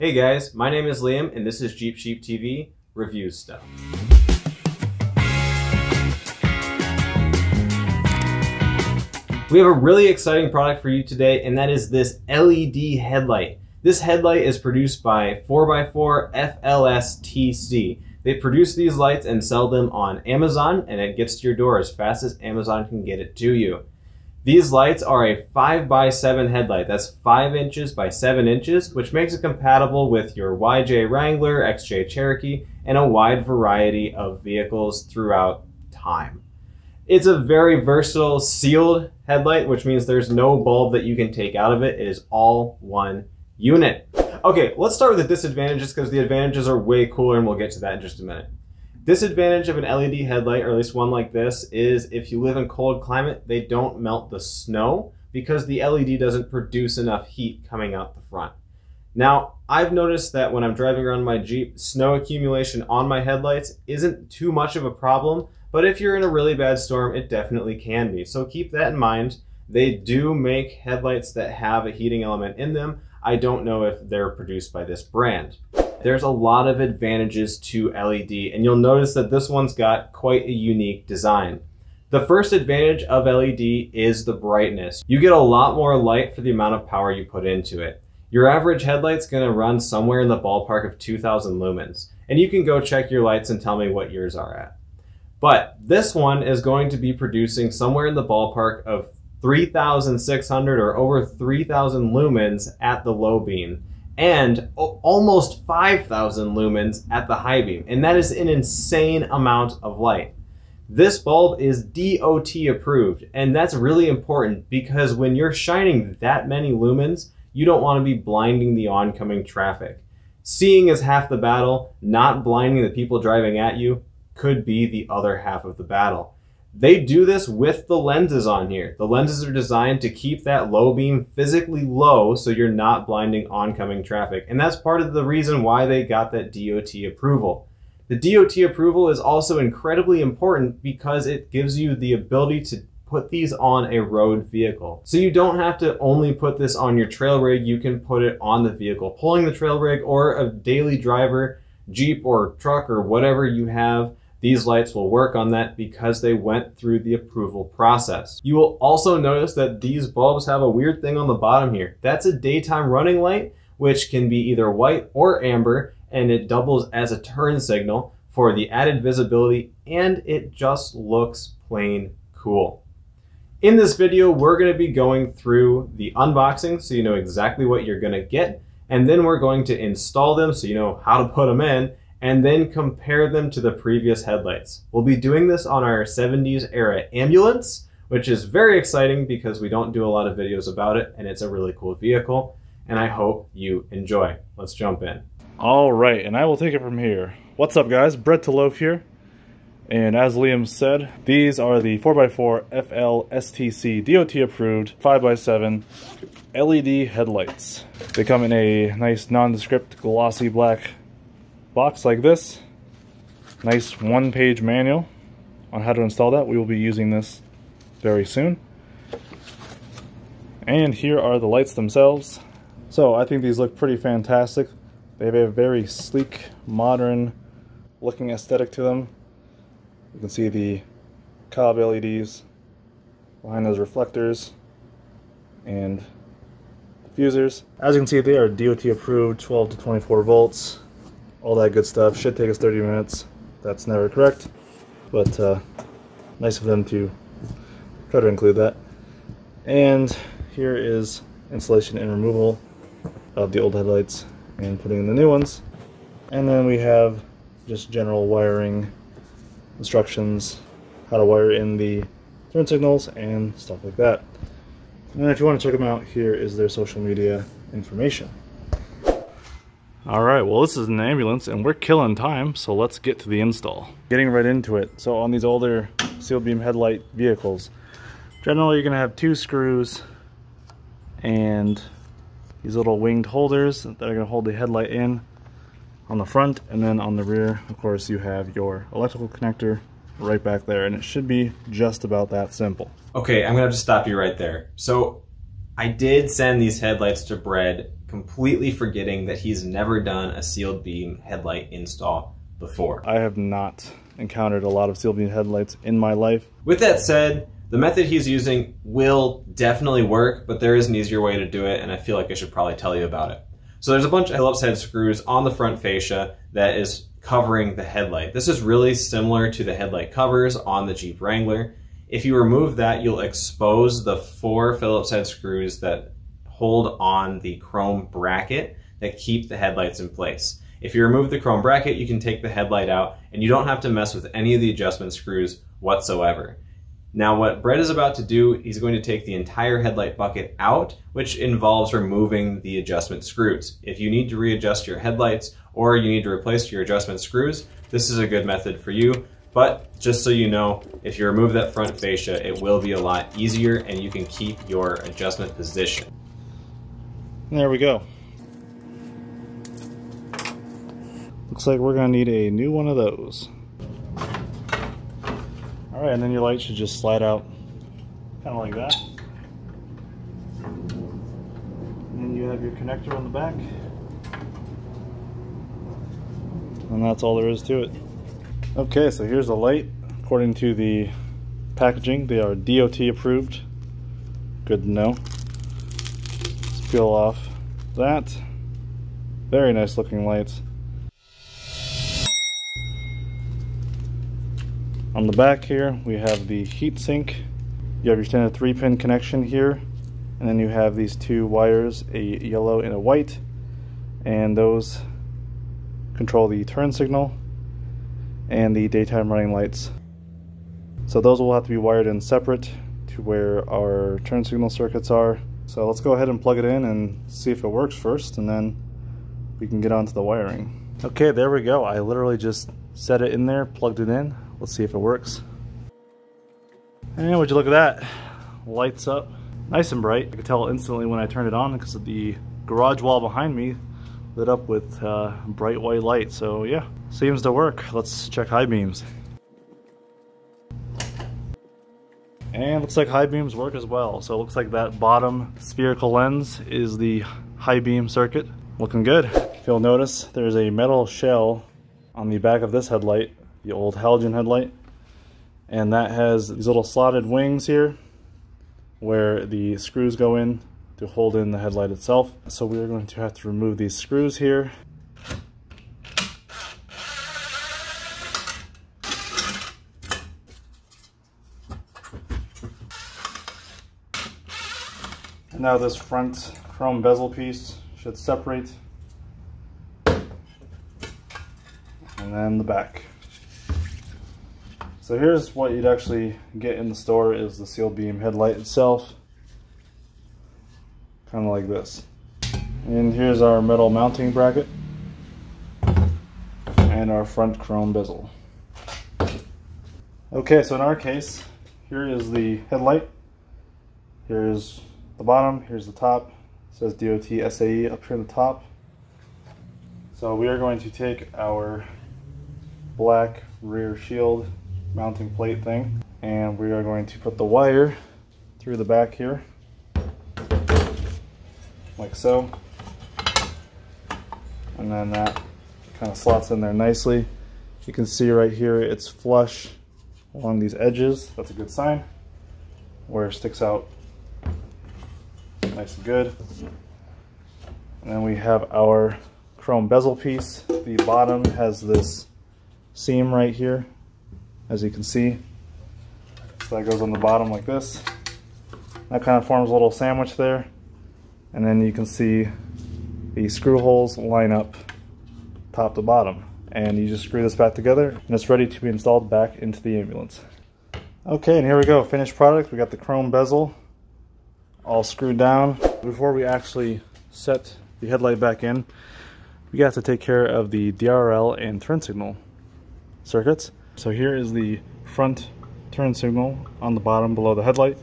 Hey guys, my name is Liam and this is Jeep Sheep TV Reviews Stuff. We have a really exciting product for you today, and that is this LED headlight. This headlight is produced by 4x4 FLSTC. They produce these lights and sell them on Amazon, and it gets to your door as fast as Amazon can get it to you. These lights are a 5x7 headlight. That's 5 inches by 7 inches, which makes it compatible with your YJ Wrangler, XJ Cherokee, and a wide variety of vehicles throughout time. It's a very versatile sealed headlight, which means there's no bulb that you can take out of it. It is all one unit. Okay, let's start with the disadvantages because the advantages are way cooler, and we'll get to that in just a minute. Disadvantage of an LED headlight, or at least one like this, is if you live in cold climate, they don't melt the snow because the LED doesn't produce enough heat coming out the front. Now, I've noticed that when I'm driving around my Jeep, snow accumulation on my headlights isn't too much of a problem, but if you're in a really bad storm, it definitely can be. So keep that in mind. They do make headlights that have a heating element in them. I don't know if they're produced by this brand. There's a lot of advantages to LED, and you'll notice that this one's got quite a unique design. The first advantage of LED is the brightness. You get a lot more light for the amount of power you put into it. Your average headlight's gonna run somewhere in the ballpark of 2,000 lumens, and you can go check your lights and tell me what yours are at. But this one is going to be producing somewhere in the ballpark of 3,600 or over 3,000 lumens at the low beam, and almost 5,000 lumens at the high beam, and that is an insane amount of light. This bulb is DOT approved, and that's really important because when you're shining that many lumens, you don't want to be blinding the oncoming traffic. Seeing is half the battle, not blinding the people driving at you could be the other half of the battle. They do this with the lenses on here. The lenses are designed to keep that low beam physically low so you're not blinding oncoming traffic. And that's part of the reason why they got that DOT approval. The DOT approval is also incredibly important because it gives you the ability to put these on a road vehicle. So you don't have to only put this on your trail rig, you can put it on the vehicle pulling the trail rig or a daily driver, Jeep or truck or whatever you have. These lights will work on that because they went through the approval process. You will also notice that these bulbs have a weird thing on the bottom here. That's a daytime running light, which can be either white or amber, and it doubles as a turn signal for the added visibility, and it just looks plain cool. In this video, we're gonna be going through the unboxing so you know exactly what you're gonna get, and then we're going to install them so you know how to put them in, and then compare them to the previous headlights. We'll be doing this on our 70s era ambulance, which is very exciting because we don't do a lot of videos about it, and it's a really cool vehicle, and I hope you enjoy. Let's jump in. All right, and I will take it from here. What's up guys, Bread to Loaf here. And as Liam said, these are the 4x4 FLSTC DOT approved 5x7 LED headlights. They come in a nice nondescript glossy black box like this. Nice one-page manual on how to install that. We will be using this very soon. And here are the lights themselves. So I think these look pretty fantastic. They have a very sleek, modern looking aesthetic to them. You can see the cob LEDs behind those reflectors and diffusers. As you can see, they are DOT approved, 12 to 24 volts. All that good stuff. Should take us 30 minutes. That's never correct, but nice of them to try to include that. And here is installation and removal of the old headlights and putting in the new ones. And then we have just general wiring instructions, how to wire in the turn signals and stuff like that. And if you want to check them out, here is their social media information. Alright, well this is an ambulance and we're killing time, so let's get to the install. Getting right into it. So on these older sealed beam headlight vehicles, generally you're going to have 2 screws and these little winged holders that are going to hold the headlight in on the front, and then on the rear, of course, you have your electrical connector right back there, and it should be just about that simple. Okay, I'm gonna have to stop you right there. So I did send these headlights to Bread completely forgetting that he's never done a sealed beam headlight install before. I have not encountered a lot of sealed beam headlights in my life. With that said, the method he's using will definitely work, but there is an easier way to do it, and I feel like I should probably tell you about it. So there's a bunch of Phillips head screws on the front fascia that is covering the headlight. This is really similar to the headlight covers on the Jeep Wrangler. If you remove that, you'll expose the 4 Phillips head screws that hold on the chrome bracket that keep the headlights in place. If you remove the chrome bracket, you can take the headlight out and you don't have to mess with any of the adjustment screws whatsoever. Now what Brett is about to do, he's going to take the entire headlight bucket out, which involves removing the adjustment screws. If you need to readjust your headlights or you need to replace your adjustment screws, this is a good method for you. But just so you know, if you remove that front fascia, it will be a lot easier and you can keep your adjustment position. There we go. Looks like we're gonna need a new one of those. Alright, and then your light should just slide out kind of like that. And then you have your connector on the back. And that's all there is to it. Okay, so here's the light. According to the packaging, they are DOT approved. Good to know. Let's peel off that. Very nice looking lights. On the back here, we have the heat sink. You have your standard 3-pin connection here, and then you have these 2 wires, a yellow and a white, and those control the turn signal and the daytime running lights. So those will have to be wired in separate to where our turn signal circuits are. So let's go ahead and plug it in and see if it works first, and then we can get onto the wiring. Okay, there we go. I literally just set it in there, plugged it in. Let's see if it works. And would you look at that? Lights up nice and bright. I could tell instantly when I turned it on because of the garage wall behind me lit up with bright white light. So yeah, seems to work. Let's check high beams. And looks like high beams work as well. So it looks like that bottom spherical lens is the high beam circuit. Looking good. If you'll notice, there's a metal shell on the back of this headlight, the old halogen headlight, and that has these little slotted wings here where the screws go in to hold in the headlight itself. So we are going to have to remove these screws here. And now this front chrome bezel piece should separate, and then the back. So here's what you'd actually get in the store is the sealed beam headlight itself. Kind of like this. And here's our metal mounting bracket and our front chrome bezel. Okay, so in our case, here is the headlight. Here's the bottom, here's the top. It says DOT SAE up here at the top. So we are going to take our black rear shield mounting plate thing, and we are going to put the wire through the back here, like so, and then that kind of slots in there nicely. You can see right here it's flush along these edges. That's a good sign. Where it sticks out nice and good. And then we have our chrome bezel piece. The bottom has this seam right here, as you can see. So that goes on the bottom like this. That kind of forms a little sandwich there. And then you can see the screw holes line up top to bottom. And you just screw this back together and it's ready to be installed back into the ambulance. Okay, and here we go, finished product. We got the chrome bezel all screwed down. Before we actually set the headlight back in, we have to take care of the DRL and turn signal circuits. So here is the front turn signal on the bottom below the headlight.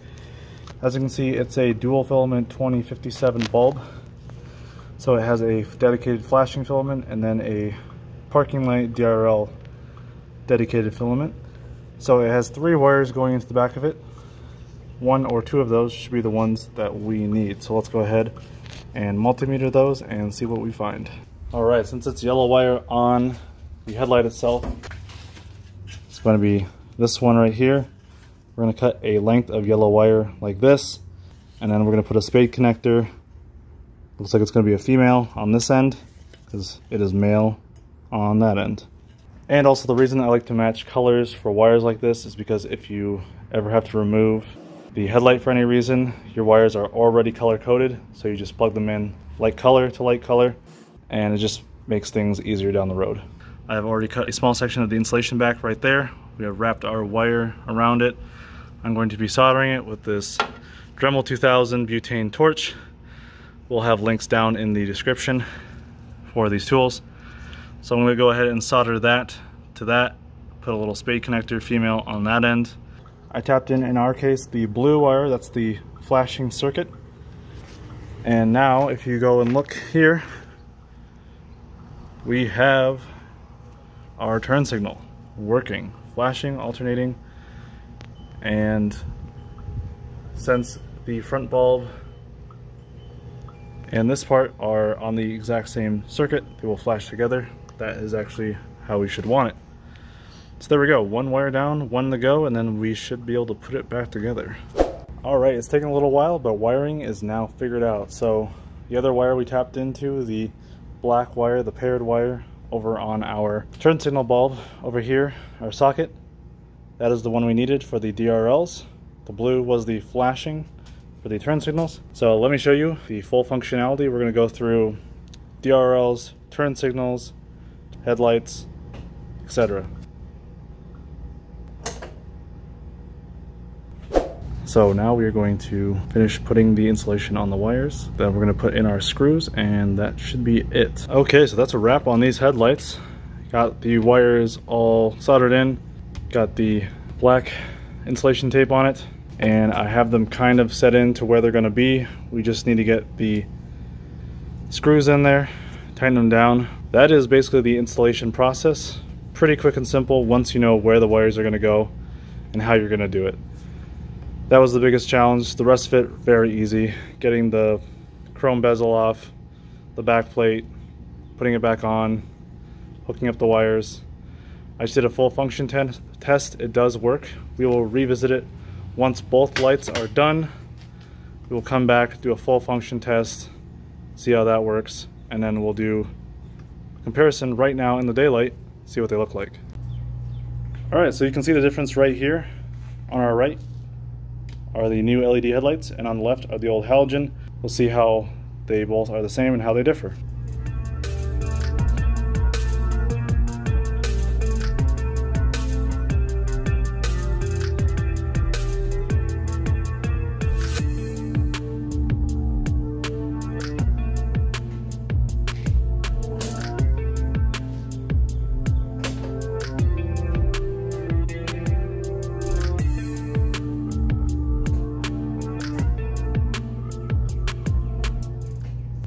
As you can see, it's a dual filament 2057 bulb. So it has a dedicated flashing filament and then a parking light DRL dedicated filament. So it has 3 wires going into the back of it. 1 or 2 of those should be the ones that we need. So let's go ahead and multimeter those and see what we find. Alright, since it's yellow wire on the headlight itself, it's going to be this one right here. We're going to cut a length of yellow wire like this, and then we're going to put a spade connector. Looks like it's going to be a female on this end because it is male on that end. And also the reason I like to match colors for wires like this is because if you ever have to remove the headlight for any reason, your wires are already color coded, so you just plug them in light color to light color, and it just makes things easier down the road. I have already cut a small section of the insulation back right there. We have wrapped our wire around it. I'm going to be soldering it with this Dremel 2000 butane torch. We'll have links down in the description for these tools. So I'm going to go ahead and solder that to that, put a little spade connector female on that end. I tapped in our case, the blue wire, that's the flashing circuit. And now if you go and look here, we have our turn signal working, flashing, alternating, and since the front bulb and this part are on the exact same circuit, they will flash together. That is actually how we should want it. So there we go, one wire down, one to go, and then we should be able to put it back together. Alright, it's taken a little while, but wiring is now figured out. So the other wire we tapped into, the black wire, the paired wire, over on our turn signal bulb over here, our socket, that is the one we needed for the DRLs. The blue was the flashing for the turn signals. So let me show you the full functionality. We're going to go through DRLs, turn signals, headlights, etc. So now we are going to finish putting the insulation on the wires. Then we're going to put in our screws, and that should be it. Okay, so that's a wrap on these headlights. Got the wires all soldered in, got the black insulation tape on it, and I have them kind of set in to where they're going to be. We just need to get the screws in there, tighten them down. That is basically the installation process. Pretty quick and simple once you know where the wires are going to go and how you're going to do it. That was the biggest challenge. The rest of it, very easy. Getting the chrome bezel off, the back plate, putting it back on, hooking up the wires. I just did a full function test. It does work. We will revisit it once both lights are done. We will come back, do a full function test, see how that works, and then we'll do a comparison right now in the daylight, see what they look like. Alright, so you can see the difference right here. On our right are the new LED headlights, and on the left are the old halogen. We'll see how they both are the same and how they differ.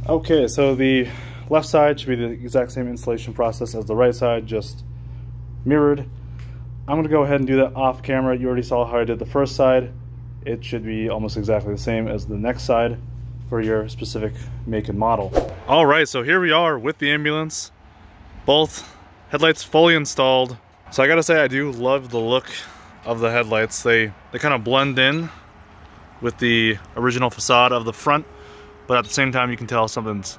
Okay, so the left side should be the exact same installation process as the right side, just mirrored. I'm going to go ahead and do that off camera. You already saw how I did the first side. It should be almost exactly the same as the next side for your specific make and model. Alright, so here we are with the ambulance. Both headlights fully installed. So I gotta say, I do love the look of the headlights. They kind of blend in with the original facade of the front, but at the same time you can tell something's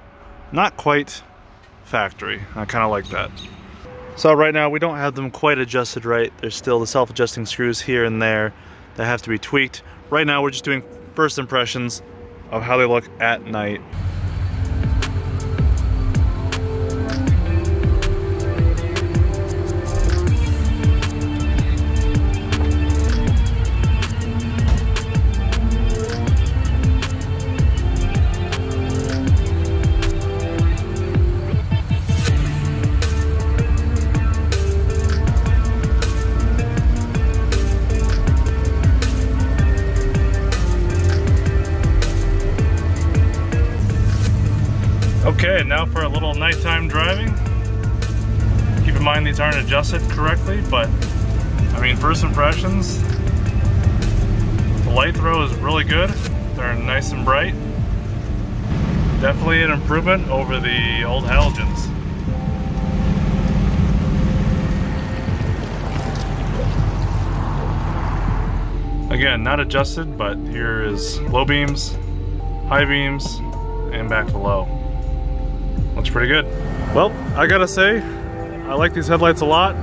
not quite factory. I kind of like that. So right now we don't have them quite adjusted right. There's still the self-adjusting screws here and there that have to be tweaked. Right now we're just doing first impressions of how they look at night. Okay, now for a little nighttime driving. Keep in mind these aren't adjusted correctly, but I mean, first impressions, the light throw is really good. They're nice and bright. Definitely an improvement over the old halogens. Again, not adjusted, but here is low beams, high beams, and back to low. Looks pretty good. Well, I gotta say, I like these headlights a lot.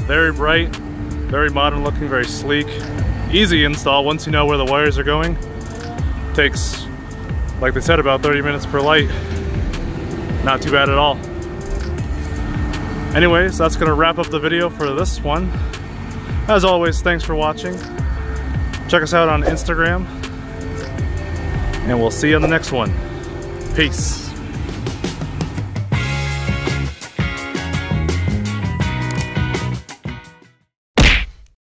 Very bright, very modern looking, very sleek. Easy install once you know where the wires are going. Takes, like they said, about 30 minutes per light. Not too bad at all. Anyways, that's gonna wrap up the video for this one. As always, thanks for watching. Check us out on Instagram, and we'll see you on the next one. Peace.